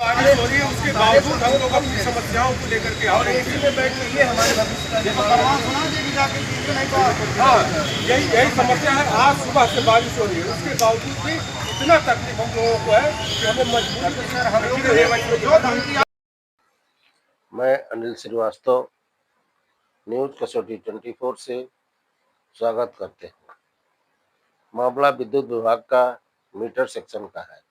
बारिश हो रही है, उसके बावजूद हम लोग अपनी समस्याओं को लेकर के और एसी में बैठ के ये हमारे भविष्य का हाँ यही यही समस्या है। आज सुबह से बारिश हो रही है, उसके बावजूद भी इतना तकलीफ हम लोगों को है कि हमें मजबूर। मैं अनिल श्रीवास्तव न्यूज कसौटी 24 से स्वागत करते हैं। मामला विद्युत विभाग का मीटर सेक्शन का है।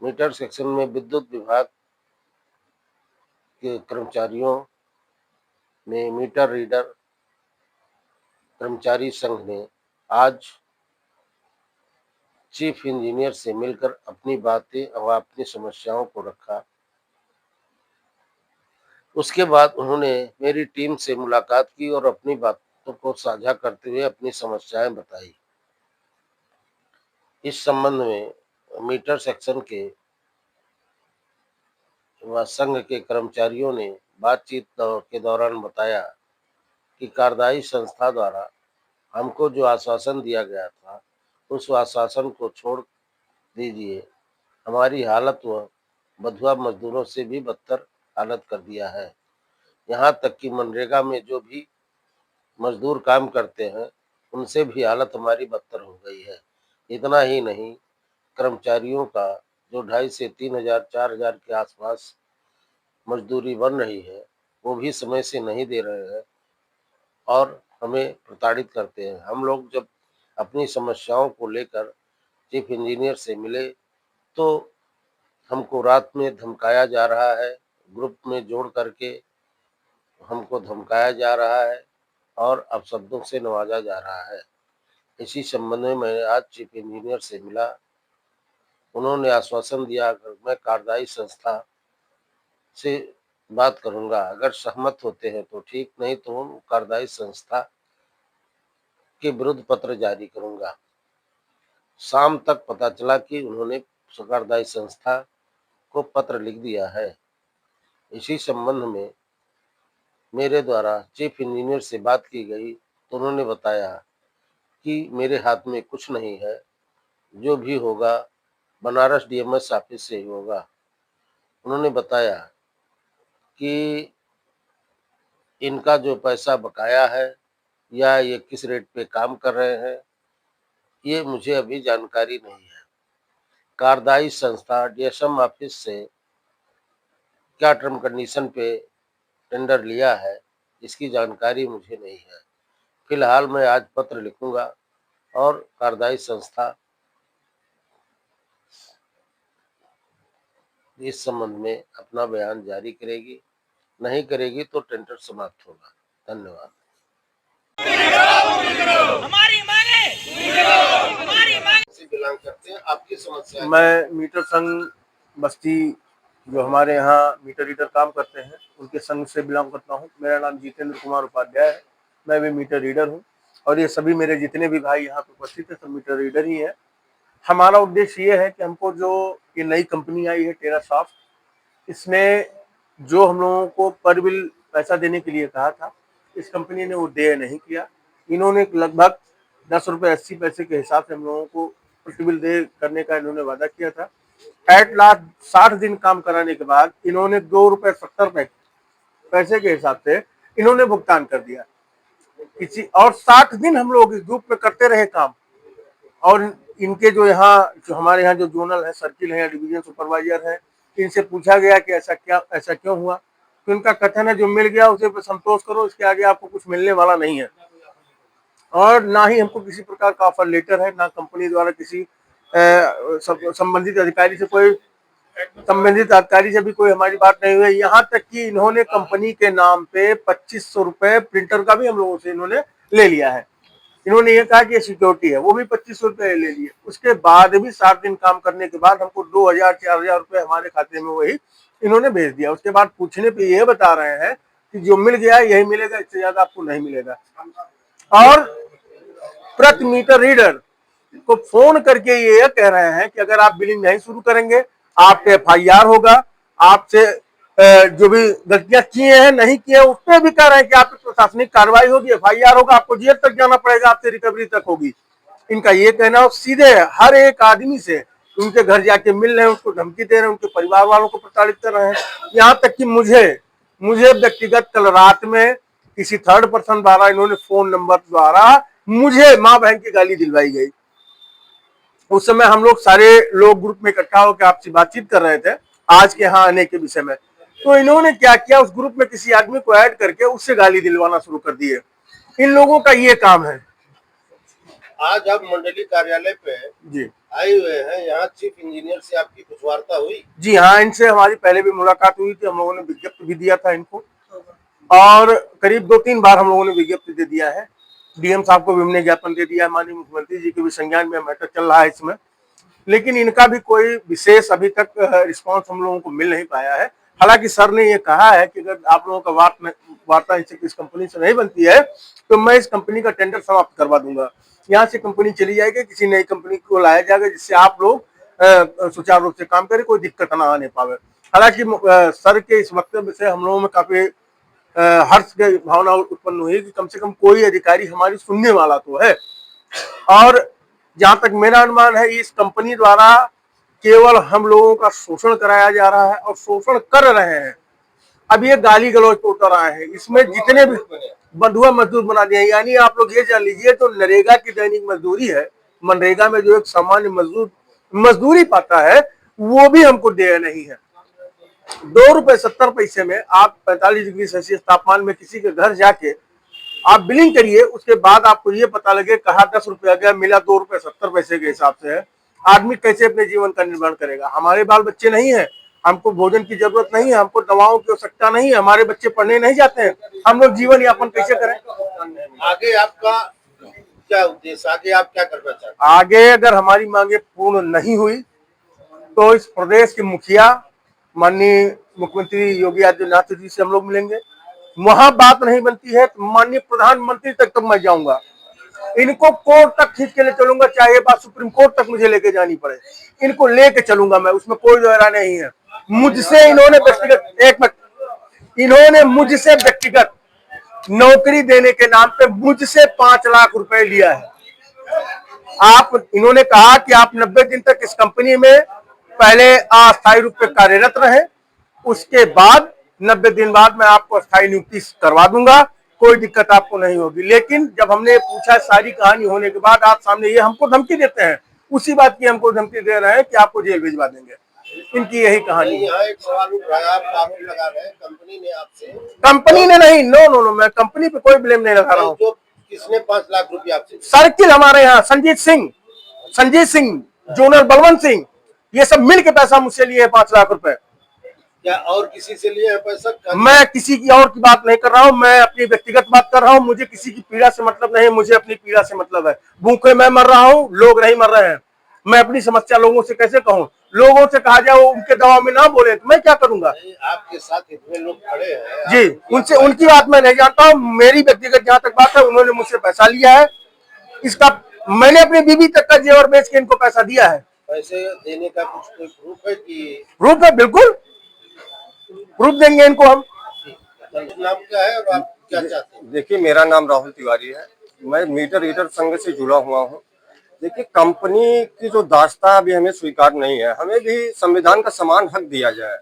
मीटर सेक्शन में विद्युत विभाग के कर्मचारियों ने मीटर रीडर कर्मचारी संघ ने आज चीफ इंजीनियर से मिलकर अपनी बातें और अपनी समस्याओं को रखा। उसके बाद उन्होंने मेरी टीम से मुलाकात की और अपनी बातों को साझा करते हुए अपनी समस्याएं बताई। इस संबंध में मीटर सेक्शन के संघ के कर्मचारियों ने बातचीत के दौरान बताया कि कार्यदायी संस्था द्वारा हमको जो आश्वासन दिया गया था उस आश्वासन को छोड़ दीजिए। हमारी हालत व बंधुआ मजदूरों से भी बदतर हालत कर दिया है। यहाँ तक कि मनरेगा में जो भी मजदूर काम करते हैं उनसे भी हालत हमारी बदतर हो गई है। इतना ही नहीं, कर्मचारियों का जो 2,500 से 3,000 4,000 के आसपास मजदूरी बन रही है वो भी समय से नहीं दे रहे हैं और हमें प्रताड़ित करते हैं। हम लोग जब अपनी समस्याओं को लेकर चीफ इंजीनियर से मिले तो हमको रात में धमकाया जा रहा है, ग्रुप में जोड़ करके हमको धमकाया जा रहा है और अपशब्दों से नवाजा जा रहा है। इसी संबंध में मैं आज चीफ इंजीनियर से मिला। उन्होंने आश्वासन दिया अगर मैं कार्यदायी संस्था से बात करूंगा, अगर सहमत होते हैं तो ठीक, नहीं तो कार्यदायी संस्था के विरुद्ध पत्र जारी करूंगा। शाम तक पता चला कि उन्होंने कार्यदायी संस्था को पत्र लिख दिया है। इसी संबंध में मेरे द्वारा चीफ इंजीनियर से बात की गई तो उन्होंने बताया कि मेरे हाथ में कुछ नहीं है, जो भी होगा बनारस डीएमएस ऑफिस से ही होगा। उन्होंने बताया कि इनका जो पैसा बकाया है या ये किस रेट पे काम कर रहे हैं ये मुझे अभी जानकारी नहीं है। कार्यदायी संस्था डीएसएम ऑफिस से क्या टर्म कंडीशन पे टेंडर लिया है इसकी जानकारी मुझे नहीं है। फिलहाल मैं आज पत्र लिखूंगा और कार्यदायी संस्था इस संबंध में अपना बयान जारी करेगी, नहीं करेगी तो टेंडर समाप्त होगा। धन्यवाद। बिलोंग करते हैं, आपकी समस्या? मैं मीटर संघ बस्ती जो हमारे यहाँ मीटर रीडर काम करते हैं उनके संघ से बिलोंग करता हूँ। मेरा नाम जितेंद्र कुमार उपाध्याय है। मैं भी मीटर रीडर हूँ और ये सभी मेरे जितने भी भाई यहाँ पे उपस्थित है सब मीटर रीडर ही है। हमारा उद्देश्य ये है कि हमको जो ये नई कंपनी आई है टेरासॉफ्ट, इसने जो हम लोगों को पर बिल पैसा देने के लिए कहा था इस कंपनी ने वो दे नहीं किया। इन्होंने लगभग 10 रुपये 80 पैसे के हिसाब से हम लोगों को प्रतिबिल दे करने का इन्होंने वादा किया था। एट लास्ट 60 दिन काम कराने के बाद इन्होंने 2 रुपये 70 पैसे के हिसाब से इन्होंने भुगतान कर दिया किसी और 60 दिन हम लोग इस ग्रुप में करते रहे काम। और इनके जो हमारे यहाँ जो जोनल है, सर्किल है या डिवीजन सुपरवाइजर है, इनसे पूछा गया कि ऐसा क्यों हुआ, तो इनका कथन है जो मिल गया उसे संतोष करो, इसके आगे आपको कुछ मिलने वाला नहीं है। और ना ही हमको किसी प्रकार का ऑफर लेटर है, ना कंपनी द्वारा किसी संबंधित अधिकारी से भी कोई हमारी बात नहीं हुई। यहाँ तक कि इन्होंने कंपनी के नाम पे 2500 रुपए प्रिंटर का भी हम लोगों से इन्होंने ले लिया है। इन्होंने ये कहा कि ये सिक्योरिटी है, वो भी 2500 रुपए ले लिए। उसके बाद भी 7 दिन काम करने के बाद हमको 2,000 4,000 रुपए हमारे खाते में वही इन्होंने भेज दिया। उसके बाद पूछने पे ये बता रहे हैं कि जो मिल गया यही मिलेगा, इससे ज्यादा आपको नहीं मिलेगा। और प्रति मीटर रीडर को फोन करके ये कह रहे हैं कि अगर आप बिलिंग नहीं शुरू करेंगे आप पे FIR होगा, आपसे जो भी गलतियां किए हैं नहीं किए उस पर भी कह रहे हैं कि आप प्रशासनिक कार्रवाई होगी, FIR होगा, आपको जेल तक जाना पड़ेगा, आपसे रिकवरी तक होगी। इनका ये कहना सीधे हर एक आदमी से उनके घर जाके मिल रहे हैं, उसको धमकी दे रहे हैं, उनके परिवार वालों को प्रताड़ित कर रहे हैं। यहाँ तक कि मुझे व्यक्तिगत कल रात में किसी थर्ड पर्सन द्वारा इन्होंने फोन नंबर द्वारा मुझे माँ बहन की गाली दिलवाई गई। उस समय हम लोग सारे लोग ग्रुप में इकट्ठा होकर आपसे बातचीत कर रहे थे आज के यहाँ आने के विषय में। तो इन्होंने क्या किया, उस ग्रुप में किसी आदमी को ऐड करके उससे गाली दिलवाना शुरू कर दिए। इन लोगों का ये काम है। आज आप मंडलीय कार्यालय पे जी आए हुए हैं, यहाँ चीफ इंजीनियर से आपकी कुछ वार्ता हुई? जी हाँ, इनसे हमारी पहले भी मुलाकात हुई थी। हम लोगों ने विज्ञप्ति भी दिया था इनको, और करीब 2-3 बार हम लोगों ने विज्ञप्ति दे दिया है। डीएम साहब को भी हमने ज्ञापन दे दिया है, माननीय मुख्यमंत्री जी के भी संज्ञान में मैटर चल रहा है इसमें, लेकिन इनका भी कोई विशेष अभी तक रिस्पांस हम लोगों को मिल नहीं पाया है। हालांकि सर ने ये कहा है कि अगर आप लोगों का वार्ता इस कंपनी से नहीं बनती है तो मैं इस कंपनी का टेंडर समाप्त करवा दूंगा, यहाँ से कंपनी चली जाएगी, किसी नई कंपनी को लाया जाएगा जिससे आप लोग सुचारू रूप से काम करें, कोई दिक्कत ना आने पावे। हालांकि सर के इस वक्तव्य से हम लोगों में काफी हर्ष की भावना उत्पन्न हुई कि कम से कम कोई अधिकारी हमारी सुनने वाला तो है। और जहां तक मेरा अनुमान है, इस कंपनी द्वारा केवल हम लोगों का शोषण कराया जा रहा है और शोषण कर रहे हैं। अब ये गाली गलौज पे उतर रहा है, इसमें जितने भी बंधुआ मजदूर बना दिए। यानी आप लोग ये जान लीजिए, तो नरेगा की दैनिक मजदूरी है, मनरेगा में जो एक सामान्य मजदूर मजदूरी पाता है वो भी हमको दे नहीं है। 2 रुपए 70 पैसे में आप 45 डिग्री सेल्सियस तापमान में किसी के घर जाके आप बिलिंग करिए, उसके बाद आपको ये पता लगे कहा 10 रुपया गया, मिला 2 रुपए 70 पैसे के हिसाब से है। आदमी कैसे अपने जीवन का निर्माण करेगा? हमारे बाल बच्चे नहीं है, हमको भोजन की जरूरत नहीं है, हमको दवाओं की आवश्यकता नहीं है, हमारे बच्चे पढ़ने नहीं जाते हैं, हम लोग जीवन यापन कैसे करें? आगे आपका क्या उद्देश्य, आगे आप क्या करना चाहते हैं? आगे अगर हमारी मांगे पूर्ण नहीं हुई तो इस प्रदेश के मुखिया माननीय मुख्यमंत्री योगी आदित्यनाथ जी से हम लोग मिलेंगे। वहां बात नहीं बनती है तो माननीय प्रधानमंत्री तक मैं जाऊंगा, इनको कोर्ट तक खींच के ले चलूंगा, चाहे बात सुप्रीम कोर्ट तक मुझे लेके जानी पड़े, इनको लेके चलूंगा मैं, उसमें कोई दोहरा नहीं है। मुझसे इन्होंने व्यक्तिगत नौकरी देने के नाम पे मुझसे 5 लाख रुपए लिया है। इन्होंने कहा कि आप 90 दिन तक इस कंपनी में पहले अस्थायी रूप से कार्यरत रहे, उसके बाद 90 दिन बाद मैं आपको अस्थायी नियुक्ति करवा दूंगा, कोई दिक्कत आपको नहीं होगी। लेकिन जब हमने पूछा सारी कहानी होने के बाद, आप सामने ये हमको धमकी देते हैं, उसी बात की हमको धमकी दे रहे हैं कि आपको जेल भिजवा देंगे। इनकी यही कहानी है। यहाँ एक सवाल उठ रहा है, आप आरोप लगा रहे हैं कंपनी ने आपसे? कंपनी ने नहीं, नो, मैं कंपनी पे कोई ब्लेम नहीं लगा रहा हूँ। तो किसने 5 लाख रुपए आपसे? सर्किल हमारे यहाँ संजीत सिंह, जोनल बलवंत सिंह, ये सब मिल के पैसा मुझसे लिए 5 लाख रुपए। क्या और किसी से लिए है पैसा? मैं किसी की और की बात नहीं कर रहा हूँ, मैं अपनी व्यक्तिगत बात कर रहा हूँ। मुझे किसी की पीड़ा से मतलब नहीं, मुझे अपनी पीड़ा से मतलब है। भूखे मैं मर रहा हूँ, लोग नहीं मर रहे हैं। मैं अपनी समस्या लोगों से कैसे कहूँ? लोगों से कहा जाए उनके दबाव में ना बोले तो मैं क्या करूंगा? आपके साथ इतने लोग खड़े हैं जी, उनसे उनकी बात मैं नहीं जानता हूँ। मेरी व्यक्तिगत जहां तक बात है, उन्होंने मुझसे पैसा लिया है, इसका मैंने अपनी बीवी तक का जेवर बेच के इनको पैसा दिया है। पैसे देने का कुछ कोई प्रूफ है कि? प्रूफ है, बिल्कुल प्रूफ देंगे इनको हम। नाम क्या है और आप क्या चाहते हैं? देखिए, मेरा नाम राहुल तिवारी है, मैं मीटर रीडर संघ से जुड़ा हुआ हूँ। देखिए, कंपनी की जो दास्ता अभी हमें स्वीकार नहीं है, हमें भी संविधान का समान हक दिया जाए।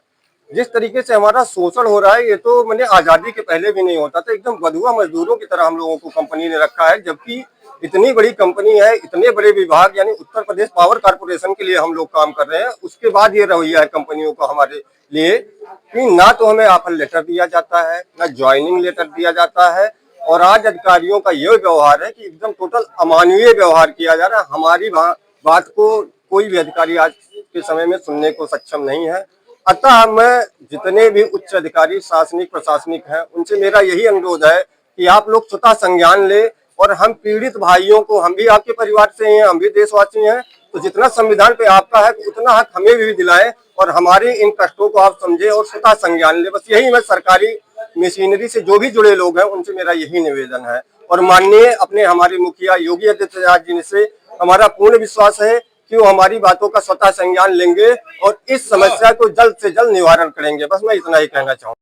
जिस तरीके से हमारा शोषण हो रहा है, ये तो मैंने आजादी के पहले भी नहीं होता था। एकदम बंधुआ मजदूरों की तरह हम लोगों को कंपनी ने रखा है, जबकि इतनी बड़ी कंपनी है, इतने बड़े विभाग, यानी उत्तर प्रदेश पावर कॉर्पोरेशन के लिए हम लोग काम कर रहे हैं। उसके बाद ये रवैया है कंपनियों का हमारे लिए कि ना तो हमें ऑफर लेटर दिया जाता है, ना ज्वाइनिंग लेटर दिया जाता है, और आज अधिकारियों का यह व्यवहार है कि एकदम टोटल अमानवीय व्यवहार किया जा रहा है। हमारी बात को कोई भी अधिकारी आज के समय में सुनने को सक्षम नहीं है। अतः मैं जितने भी उच्च अधिकारी शासनिक प्रशासनिक हैं, उनसे मेरा यही अनुरोध है कि आप लोग स्वतः संज्ञान ले, और हम पीड़ित भाइयों को, हम भी आपके परिवार से हैं, हम भी देशवासी हैं, तो जितना संविधान पे आपका है उतना हक हमें भी दिलाएं, और हमारे इन कष्टों को आप समझे और स्वतः संज्ञान ले। बस यही मैं सरकारी मशीनरी से जो भी जुड़े लोग हैं उनसे मेरा यही निवेदन है। और माननीय अपने हमारे मुखिया योगी आदित्यनाथ जी से हमारा पूर्ण विश्वास है कि वो हमारी बातों का स्वतः संज्ञान लेंगे और इस समस्या को जल्द से जल्द निवारण करेंगे। बस मैं इतना ही कहना चाहूँगा।